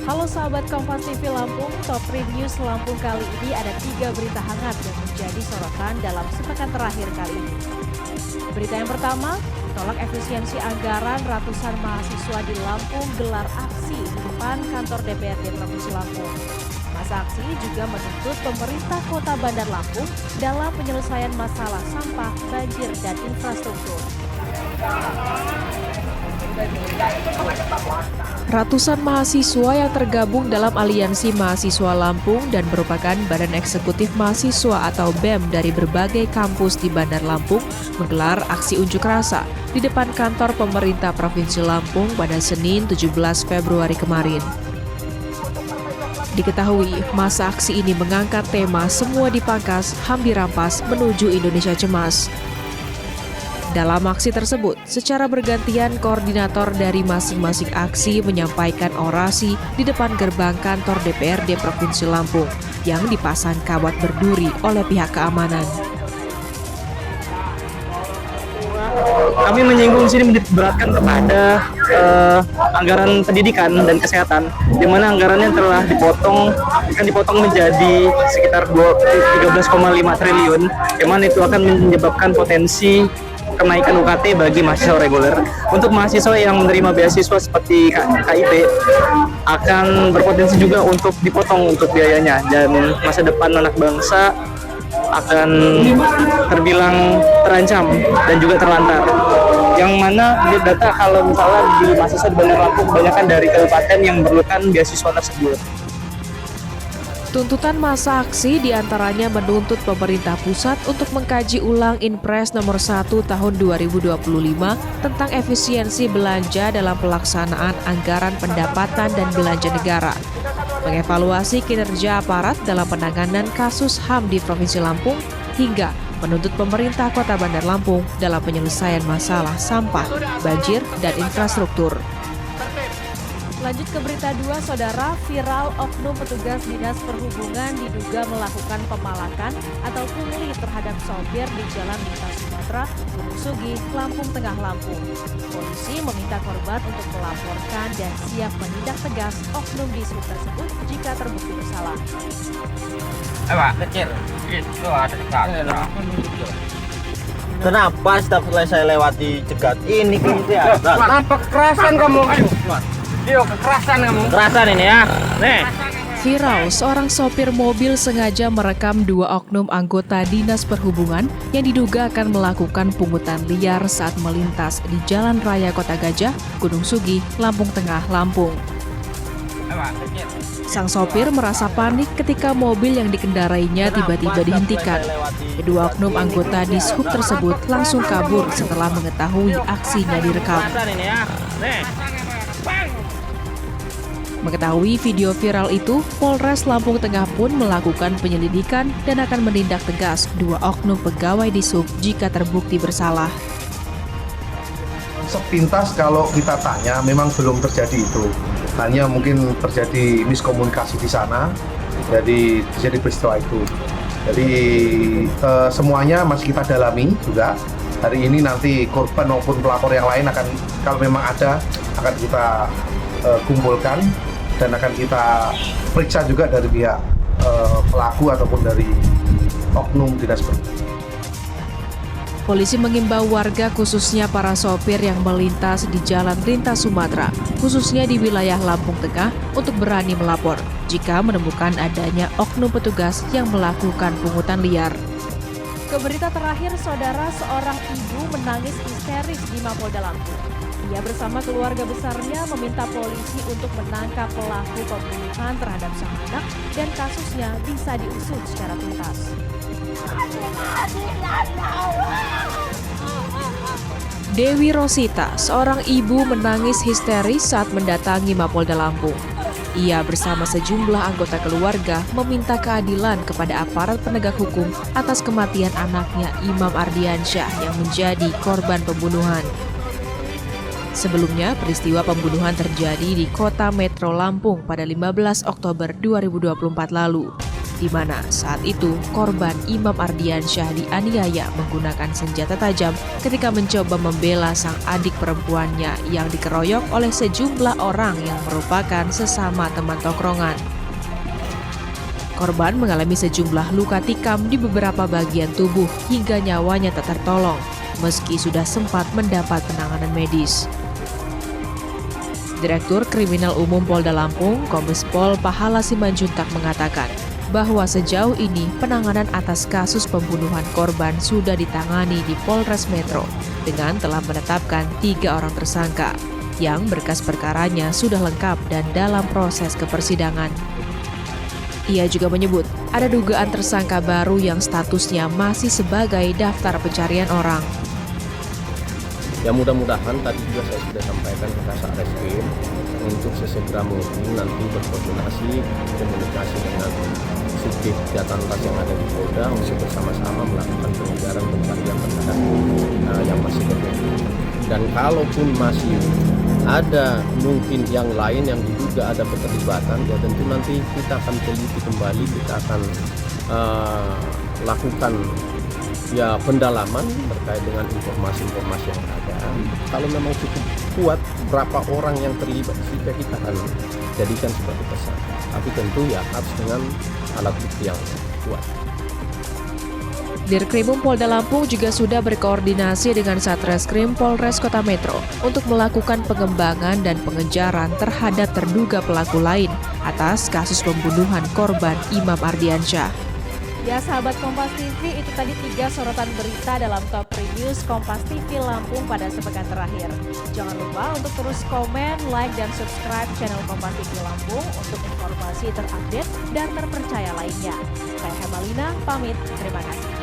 Halo sahabat Kompas TV Lampung, Top News Lampung kali ini ada 3 berita hangat yang menjadi sorotan dalam sepekan terakhir kali ini. Berita yang pertama, tolak efisiensi anggaran, ratusan mahasiswa di Lampung gelar aksi di depan kantor DPRD Provinsi Lampung. Masa aksi juga menuntut pemerintah Kota Bandar Lampung dalam penyelesaian masalah sampah, banjir, dan infrastruktur. Ratusan mahasiswa yang tergabung dalam Aliansi Mahasiswa Lampung dan merupakan Badan Eksekutif Mahasiswa atau BEM dari berbagai kampus di Bandar Lampung menggelar aksi unjuk rasa di depan kantor pemerintah Provinsi Lampung pada Senin 17 Februari kemarin. Diketahui, masa aksi ini mengangkat tema "Semua dipangkas, HAM dirampas menuju Indonesia Cemas". Dalam aksi tersebut, secara bergantian koordinator dari masing-masing aksi menyampaikan orasi di depan gerbang kantor DPRD Provinsi Lampung yang dipasang kawat berduri oleh pihak keamanan. Kami menyinggung di sini menitikberatkan kepada anggaran pendidikan dan kesehatan, di mana anggarannya telah dipotong menjadi sekitar 13,5 triliun, yang mana itu akan menyebabkan potensi kenaikan UKT bagi mahasiswa reguler. Untuk mahasiswa yang menerima beasiswa seperti KIP akan berpotensi juga untuk dipotong untuk biayanya, dan masa depan anak bangsa akan terbilang terancam dan juga terlantar. Yang mana data kalau misalnya di mahasiswa di Bandar Lampung kebanyakan dari kabupaten yang memerlukan beasiswa tersebut. Tuntutan masa aksi diantaranya menuntut pemerintah pusat untuk mengkaji ulang Inpres nomor 1 tahun 2025 tentang efisiensi belanja dalam pelaksanaan anggaran pendapatan dan belanja negara, mengevaluasi kinerja aparat dalam penanganan kasus HAM di Provinsi Lampung, hingga menuntut pemerintah Kota Bandar Lampung dalam penyelesaian masalah sampah, banjir, dan infrastruktur. Lanjut ke berita 2, saudara. Viral oknum petugas Dinas Perhubungan diduga melakukan pemalakan atau pungli terhadap sopir di Jalan Lintas Sumatera, Gunung Sugi, Lampung Tengah, Lampung. Polisi meminta korban untuk melaporkan dan siap menindak tegas oknum di sub tersebut jika terbukti bersalah. Pak, kecil. Itu ada Kenapa setiap kali saya lewati cegat ini gitu ya? nampak kerasan kamu. Ayo, kekerasan kamu. Kerasan ini ya. Nih. Viral, seorang sopir mobil sengaja merekam 2 oknum anggota Dinas Perhubungan yang diduga akan melakukan pungutan liar saat melintas di Jalan Raya Kota Gajah, Gunung Sugi, Lampung Tengah, Lampung. Sang sopir merasa panik ketika mobil yang dikendarainya tiba-tiba dihentikan. Kedua oknum anggota di sub tersebut langsung kabur setelah mengetahui aksinya direkam. Kerasan ini ya. Nih. Mengetahui video viral itu, Polres Lampung Tengah pun melakukan penyelidikan dan akan menindak tegas 2 oknum pegawai di sub jika terbukti bersalah. Sepintas kalau kita tanya memang belum terjadi itu. Hanya mungkin terjadi miskomunikasi di sana, jadi terjadi peristiwa itu. Jadi semuanya masih kita dalami juga. Hari ini nanti korban maupun pelapor yang lain akan, kalau memang ada, akan kita kumpulkan dan akan kita periksa juga dari pihak pelaku ataupun dari oknum Dinas Perhubungan. Polisi mengimbau warga, khususnya para sopir yang melintas di Jalan Lintas Sumatera, khususnya di wilayah Lampung Tengah, untuk berani melapor jika menemukan adanya oknum petugas yang melakukan pungutan liar. Ke berita terakhir, saudara, seorang ibu menangis histeris di Mapolda Lampung. Ia bersama keluarga besarnya meminta polisi untuk menangkap pelaku pembunuhan terhadap sang anak dan kasusnya bisa diusut secara tuntas. Dewi Rosita, seorang ibu, menangis histeris saat mendatangi Mapolda Lampung. Ia bersama sejumlah anggota keluarga meminta keadilan kepada aparat penegak hukum atas kematian anaknya Imam Ardiansyah yang menjadi korban pembunuhan. Sebelumnya, peristiwa pembunuhan terjadi di Kota Metro Lampung pada 15 Oktober 2024 lalu. di mana saat itu korban Imam Ardiansyah dianiaya menggunakan senjata tajam ketika mencoba membela sang adik perempuannya yang dikeroyok oleh sejumlah orang yang merupakan sesama teman tongkrongan. Korban mengalami sejumlah luka tikam di beberapa bagian tubuh hingga nyawanya tak tertolong, meski sudah sempat mendapat penanganan medis. Direktur Kriminal Umum Polda Lampung, Kombes Pol Pahala Simanjuntak mengatakan bahwa sejauh ini penanganan atas kasus pembunuhan korban sudah ditangani di Polres Metro dengan telah menetapkan 3 orang tersangka yang berkas perkaranya sudah lengkap dan dalam proses kepersidangan. Ia juga menyebut ada dugaan tersangka baru yang statusnya masih sebagai daftar pencarian orang. Ya mudah-mudahan tadi juga saya sudah sampaikan ke Kasat Reskrim untuk sesegera mungkin nanti berkoordinasi komunikasi dengan subdit Jatan Ras yang ada di Polda untuk bersama-sama melakukan pengejaran pencarian terhadap yang masih berada. Dan kalaupun masih ada mungkin yang lain yang diduga ada keterlibatan, ya tentu nanti kita akan teliti kembali, kita akan lakukan ya pendalaman terkait dengan informasi-informasi yang ada. Kalau memang cukup kuat berapa orang yang terlibat, kita akan jadikan sebagai tersangka. Tapi tentu ya harus dengan alat bukti yang kuat. Dirkrimum Polda Lampung juga sudah berkoordinasi dengan Satreskrim Polres Kota Metro untuk melakukan pengembangan dan pengejaran terhadap terduga pelaku lain atas kasus pembunuhan korban Imam Ardiansyah. Ya sahabat Kompas TV, itu tadi 3 sorotan berita dalam Top 3 News Kompas TV Lampung pada sepekan terakhir. Jangan lupa untuk terus komen, like, dan subscribe channel Kompas TV Lampung untuk informasi terupdate dan terpercaya lainnya. Saya Hemalina, pamit. Terima kasih.